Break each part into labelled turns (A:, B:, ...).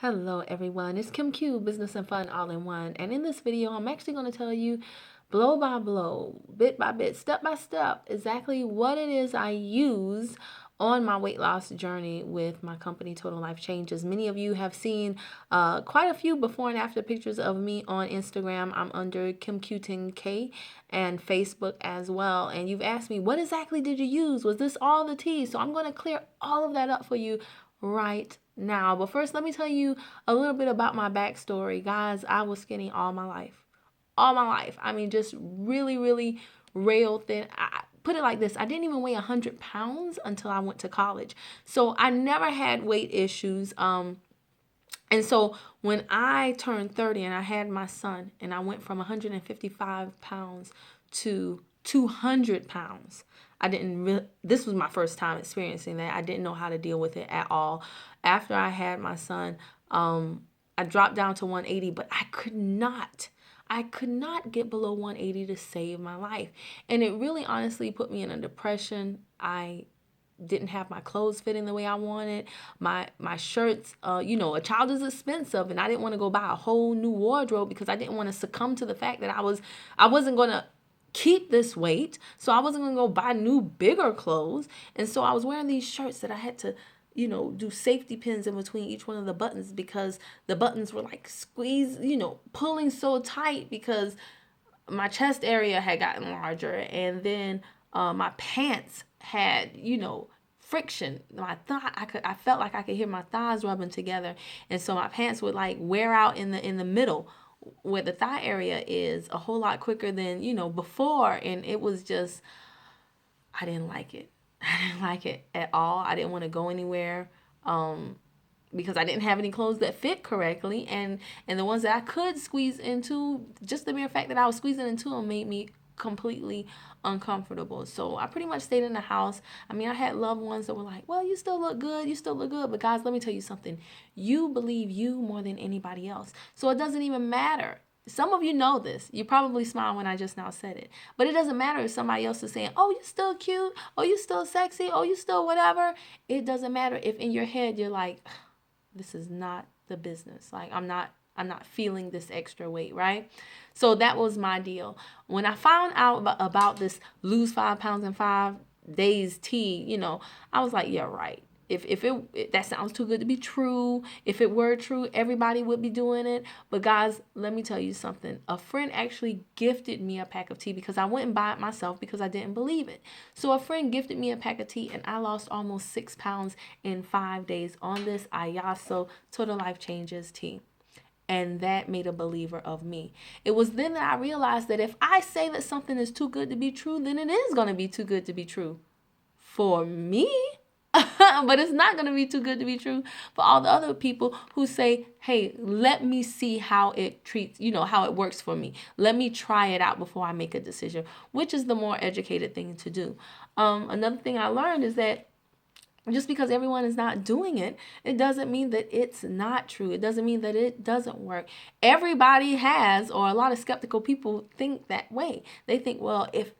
A: Hello everyone, it's Kim Q, Business and Fun All in One. And in this video, I'm actually going to tell you blow by blow, bit by bit, step by step, exactly what it is I use on my weight loss journey with my company Total Life Changes. Many of you have seen quite a few before and after pictures of me on Instagram. I'm under Kim Q10K and Facebook as well. And you've asked me, what exactly did you use? Was this all the tea? So I'm going to clear all of that up for you right now. But first, let me tell you a little bit about my backstory. Guys, I was skinny all my life. All my life. I mean, just really, really rail thin. I put it like this. I didn't even weigh 100 pounds until I went to college. So I never had weight issues. And so when I turned 30 and I had my son and I went from 155 pounds to 200 pounds, this was my first time experiencing that. I didn't know how to deal with it at all. After I had my son, I dropped down to 180, but I could not get below 180 to save my life. And it really honestly put me in a depression. I didn't have my clothes fitting the way I wanted. My shirts, a child is expensive, and I didn't want to go buy a whole new wardrobe because I didn't want to succumb to the fact that I wasn't going to keep this weight. So I wasn't going to go buy new bigger clothes. And so I was wearing these shirts that I had to do safety pins in between each one of the buttons because the buttons were like squeezed, pulling so tight because my chest area had gotten larger, and then my pants had, friction. My thigh, I felt like I could hear my thighs rubbing together, and so my pants would like wear out in the middle where the thigh area is a whole lot quicker than before, and it was just I didn't like it. I didn't like it at all. I didn't want to go anywhere. Because I didn't have any clothes that fit correctly, and the ones that I could squeeze into, just the mere fact that I was squeezing into them made me completely uncomfortable. So I pretty much stayed in the house. I mean, I had loved ones that were like, well, you still look good, you still look good. But guys, let me tell you something. You believe you more than anybody else. So it doesn't even matter. Some of you know this. You probably smile when I just now said it. But it doesn't matter if somebody else is saying, oh, you're still cute. Oh, you're still sexy. Oh, you're still whatever. It doesn't matter if in your head you're like, this is not the business. Like I'm not feeling this extra weight, right? So that was my deal. When I found out about this lose 5 pounds in 5 days tea, I was like, yeah, right. If that sounds too good to be true, if it were true, everybody would be doing it. But guys, let me tell you something. A friend actually gifted me a pack of tea because I wouldn't buy it myself because I didn't believe it. So a friend gifted me a pack of tea, and I lost almost 6 pounds in 5 days on this Ayaso Total Life Changes tea. And that made a believer of me. It was then that I realized that if I say that something is too good to be true, then it is going to be too good to be true for me. But it's not going to be too good to be true for all the other people who say, hey, let me see how it treats, how it works for me. Let me try it out before I make a decision, which is the more educated thing to do. Another thing I learned is that just because everyone is not doing it, it doesn't mean that it's not true. It doesn't mean that it doesn't work. Everybody has, or a lot of skeptical people think that way. They think, well, if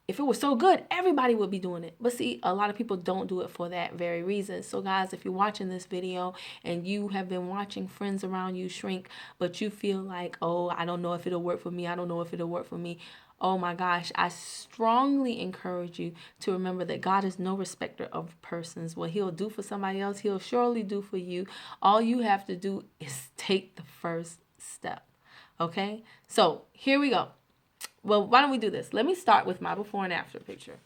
A: it was so good, everybody would be doing it. But see, a lot of people don't do it for that very reason. So guys, if you're watching this video and you have been watching friends around you shrink, but you feel like, oh, I don't know if it'll work for me. I don't know if it'll work for me. Oh my gosh, I strongly encourage you to remember that God is no respecter of persons. What he'll do for somebody else, he'll surely do for you. All you have to do is take the first step. Okay? So here we go. Well, why don't we do this? Let me start with my before and after picture.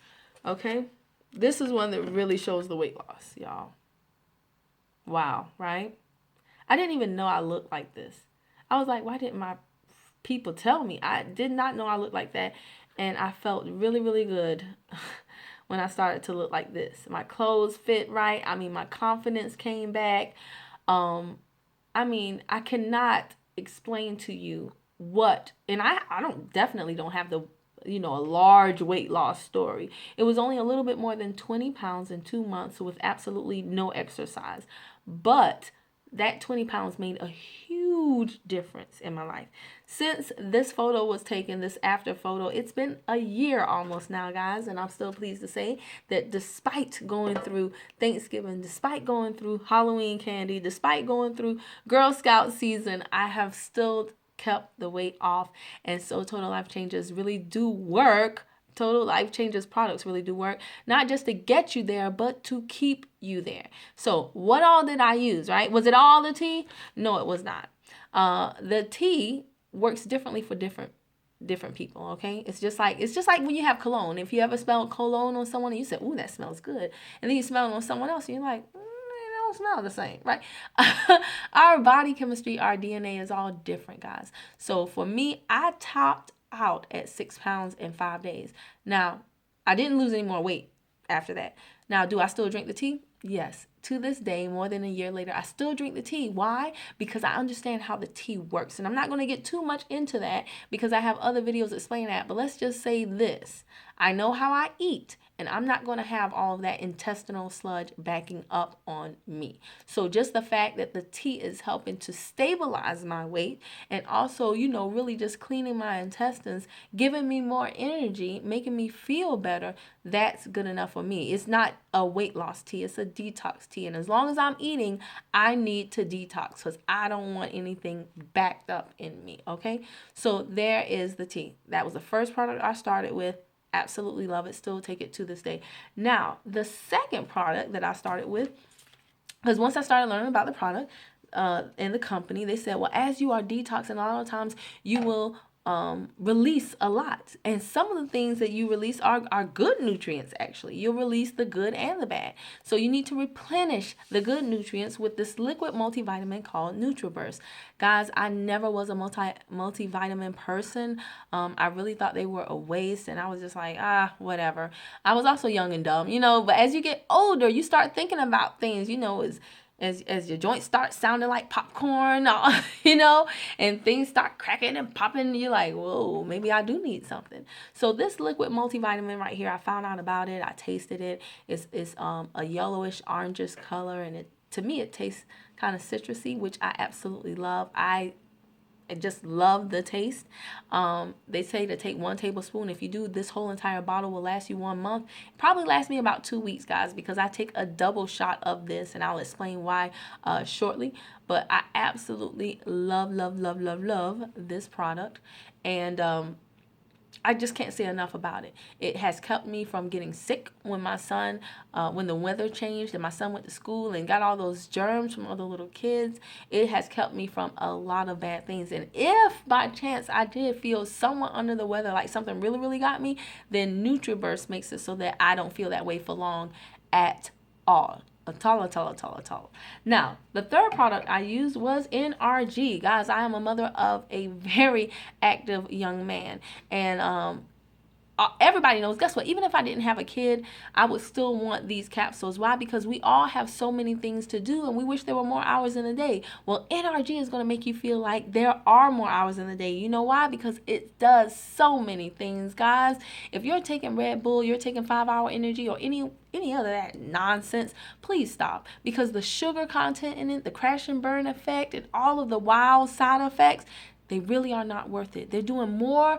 A: Okay? This is one that really shows the weight loss, y'all. Wow, right? I didn't even know I looked like this. I was like, why didn't my people tell me? I did not know I looked like that. And I felt really, really good when I started to look like this. My clothes fit right. I mean, my confidence came back. I cannot explain to you and I definitely don't have a large weight loss story. It was only a little bit more than 20 pounds in 2 months with absolutely no exercise. But that 20 pounds made a huge difference in my life. Since this photo was taken, this after photo, it's been a year almost now, guys, and I'm still pleased to say that despite going through Thanksgiving, despite going through Halloween candy, despite going through Girl Scout season, I have still kept the weight off. And so Total Life Changes really do work. Total Life Changes products really do work, not just to get you there, but to keep you there. So what all did I use, right? Was it all the tea? No, it was not. The tea works differently for different people, okay? It's just like when you have cologne. If you ever smell cologne on someone and you say, "Ooh, that smells good," and then you smell it on someone else and you're like, it don't smell the same, right? Our body chemistry, our DNA is all different, guys. So for me, I topped out at 6 pounds in 5 days. Now, I didn't lose any more weight after that. Now, do I still drink the tea? Yes. To this day, more than a year later, I still drink the tea. Why? Because I understand how the tea works. And I'm not going to get too much into that because I have other videos explaining that. But let's just say this. I know how I eat, and I'm not going to have all of that intestinal sludge backing up on me. So just the fact that the tea is helping to stabilize my weight and also, really just cleaning my intestines, giving me more energy, making me feel better, that's good enough for me. It's not a weight loss tea. It's a detox tea. And as long as I'm eating, I need to detox because I don't want anything backed up in me, okay? So there is the tea. That was the first product I started with. Absolutely love it. Still take it to this day. Now, the second product that I started with, because once I started learning about the product and the company, they said, well, as you are detoxing, a lot of times you will release a lot. And some of the things that you release are good nutrients, actually. You'll release the good and the bad. So you need to replenish the good nutrients with this liquid multivitamin called NutriBurst. Guys, I never was a multivitamin person. I really thought they were a waste, and I was just like, whatever. I was also young and dumb, but as you get older, you start thinking about things, as your joints start sounding like popcorn, and things start cracking and popping, you're like, whoa, maybe I do need something. So this liquid multivitamin right here, I found out about it. I tasted it. It's a yellowish orangish color, and to me it tastes kind of citrusy, which I absolutely love. I just love the taste. They say to take 1 tablespoon. If you do, this whole entire bottle will last you 1 month. Probably last me about 2 weeks, guys, because I take a double shot of this, and I'll explain why shortly. But I absolutely love this product, and I just can't say enough about it. It has kept me from getting sick when when the weather changed and my son went to school and got all those germs from other little kids. It has kept me from a lot of bad things. And if by chance I did feel somewhat under the weather, like something really, really got me, then NutriBurst makes it so that I don't feel that way for long at all. At all. Now, the third product I used was NRG. Guys, I am a mother of a very active young man. And everybody knows, guess what? Even if I didn't have a kid, I would still want these capsules. Why? Because we all have so many things to do, and we wish there were more hours in the day. Well, NRG is going to make you feel like there are more hours in the day. You know why? Because it does so many things, guys. If you're taking Red Bull, you're taking 5-hour energy, or any other that nonsense, please stop. Because the sugar content in it, the crash and burn effect, and all of the wild side effects, they really are not worth it. They're doing more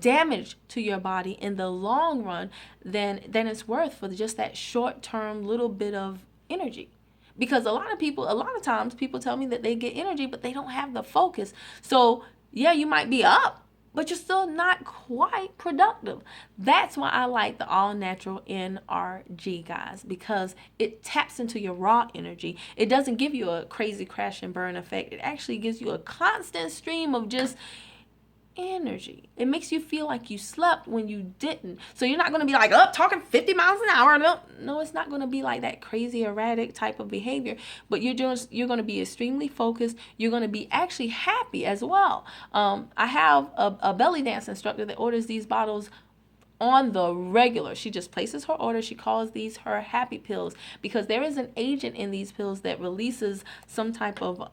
A: damage to your body in the long run than it's worth for just that short-term little bit of energy. Because a lot of times people tell me that they get energy, but they don't have the focus. So yeah, you might be up, but you're still not quite productive. That's why I like the all-natural NRG, guys, because it taps into your raw energy. It doesn't give you a crazy crash and burn effect. It actually gives you a constant stream of just energy. It makes you feel like you slept when you didn't. So you're not going to be like up talking 50 miles an hour. No, it's not going to be like that crazy erratic type of behavior, but you're going to be extremely focused. You're going to be actually happy as well. I have a belly dance instructor that orders these bottles on the regular. She just places her order. She calls these her happy pills because there is an agent in these pills that releases some type of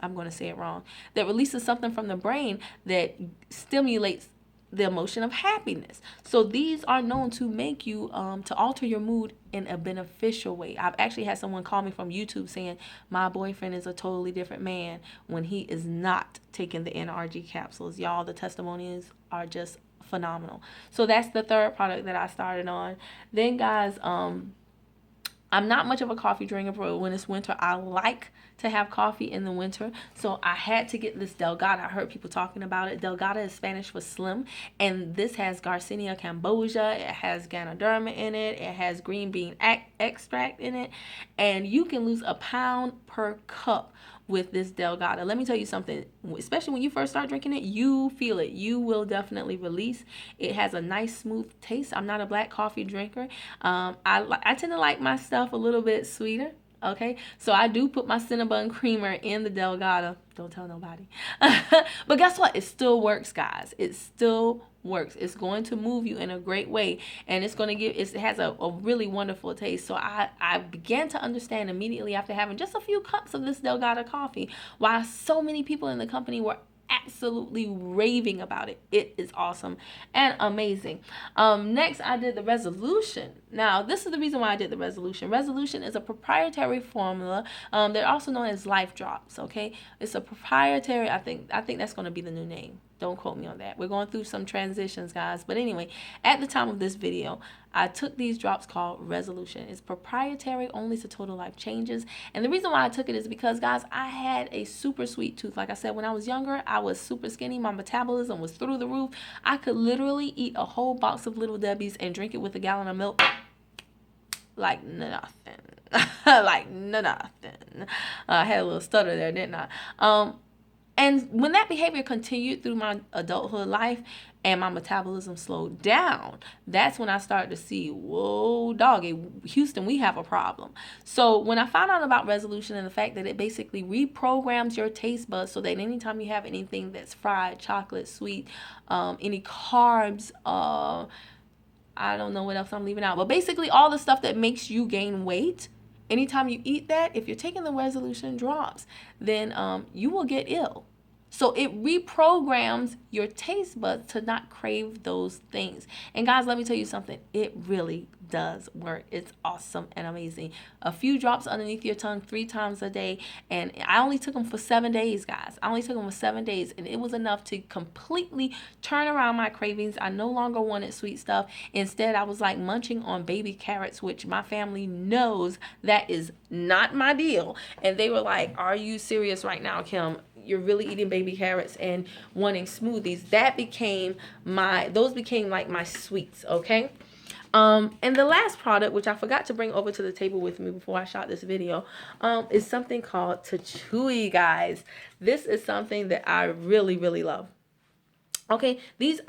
A: I'm going to say it wrong, that releases something from the brain that stimulates the emotion of happiness. So these are known to make you to alter your mood in a beneficial way. I've actually had someone call me from YouTube saying my boyfriend is a totally different man when he is not taking the NRG capsules. Y'all, the testimonies are just phenomenal. So that's the third product that I started on. Then guys, I'm not much of a coffee drinker, but when it's winter, I like to have coffee in the winter. So I had to get this Delgada. I heard people talking about it. Delgada is Spanish for slim. And this has Garcinia cambogia. It has Ganoderma in it. It has green bean extract in it. And you can lose a pound per cup with this Delgada. Let me tell you something, especially when you first start drinking it, you feel it. You will definitely release. It has a nice smooth taste. I'm not a black coffee drinker. I tend to like my stuff a little bit sweeter. Okay, so I do put my Cinnabon creamer in the Delgada. Don't tell nobody. But guess what? It still works, guys. It still works. It's going to move you in a great way, and it's going to give. It has a really wonderful taste. So I began to understand immediately after having just a few cups of this Delgada coffee why so many people in the company were absolutely raving about it. It is awesome and amazing. Next, I did the Resolution. Now, this is the reason why I did the Resolution. Resolution is a proprietary formula. They're also known as Life Drops. Okay, it's a proprietary. I think that's going to be the new name. Don't quote me on that. We're going through some transitions, guys. But anyway, at the time of this video, I took these drops called Resolution. It's proprietary only to Total Life Changes. And the reason why I took it is because, guys, I had a super sweet tooth. Like I said, when I was younger, I was super skinny. My metabolism was through the roof. I could literally eat a whole box of Little Debbie's and drink it with a gallon of milk like nothing. Like nothing. I had a little stutter there, didn't I? And when that behavior continued through my adulthood life and my metabolism slowed down, that's when I started to see, whoa, doggy, Houston, we have a problem. So when I found out about Resolution and the fact that it basically reprograms your taste buds so that anytime you have anything that's fried, chocolate, sweet, any carbs, I don't know what else I'm leaving out, but basically all the stuff that makes you gain weight, anytime you eat that, if you're taking the Resolution drops, then you will get ill. So it reprograms your taste buds to not crave those things. And guys, let me tell you something. It really does work. It's awesome and amazing. A few drops underneath your tongue 3 times a day. And I only took them for 7 days, guys. I only took them for 7 days. And it was enough to completely turn around my cravings. I no longer wanted sweet stuff. Instead, I was like munching on baby carrots, which my family knows that is not my deal. And they were like, are you serious right now, Kim? You're really eating baby carrots and wanting smoothies. Those became like my sweets, okay? And the last product, which I forgot to bring over to the table with me before I shot this video, is something called Chewy, guys. This is something that I really, really love. Okay, this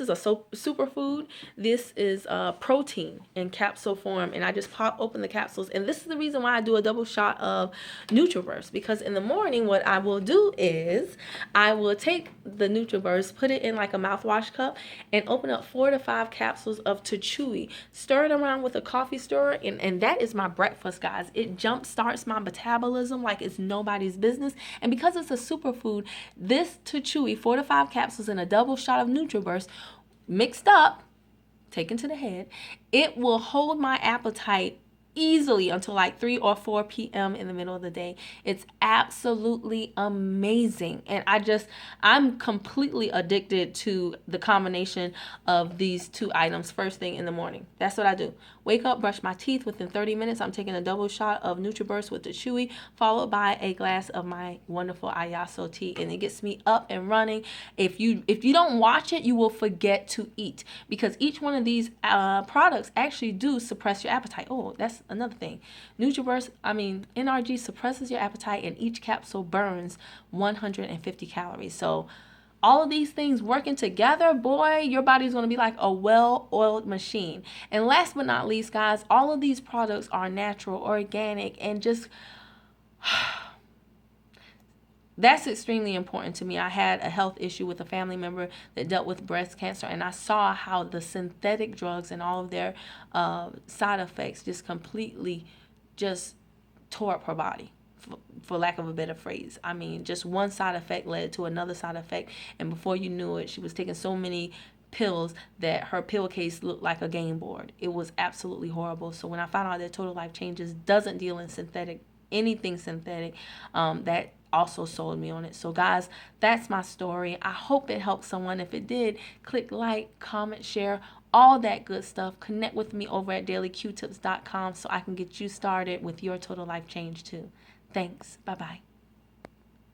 A: is a superfood. This is protein in capsule form, and I just pop open the capsules. And this is the reason why I do a double shot of Nutriverse, because in the morning what I will do is I will take the Nutriverse, put it in like a mouthwash cup, and open up 4 to 5 capsules of Chewy. Stir it around with a coffee stirrer, and that is my breakfast, guys. It jump starts my metabolism like it's nobody's business. And because it's a superfood, this Chewy 4 to 5 capsules in a double shot of Nutriverse mixed up, taken to the head, it will hold my appetite easily until like 3 or 4 p.m. in the middle of the day. It's absolutely amazing. And I'm completely addicted to the combination of these 2 items first thing in the morning. That's what I do. Wake up, brush my teeth. Within 30 minutes, I'm taking a double shot of Nutriburst with the Chewy, followed by a glass of my wonderful Ayaso tea, and it gets me up and running. If you don't watch it, you will forget to eat, because each one of these products actually do suppress your appetite. Oh, that's another thing. NRG suppresses your appetite, and each capsule burns 150 calories. So all of these things working together, boy, your body's going to be like a well-oiled machine. And last but not least, guys, all of these products are natural, organic, and just that's extremely important to me. I had a health issue with a family member that dealt with breast cancer, and I saw how the synthetic drugs and all of their side effects just completely just tore up her body, for lack of a better phrase. Just one side effect led to another side effect, and before you knew it, she was taking so many pills that her pill case looked like a game board. It was absolutely horrible. So when I found out that Total Life Changes doesn't deal in anything synthetic, that also sold me on it. So guys, that's my story. I hope it helped someone. If it did, click like, comment, share, all that good stuff. Connect with me over at dailyqtips.com so I can get you started with your total life change too. Thanks. Bye-bye.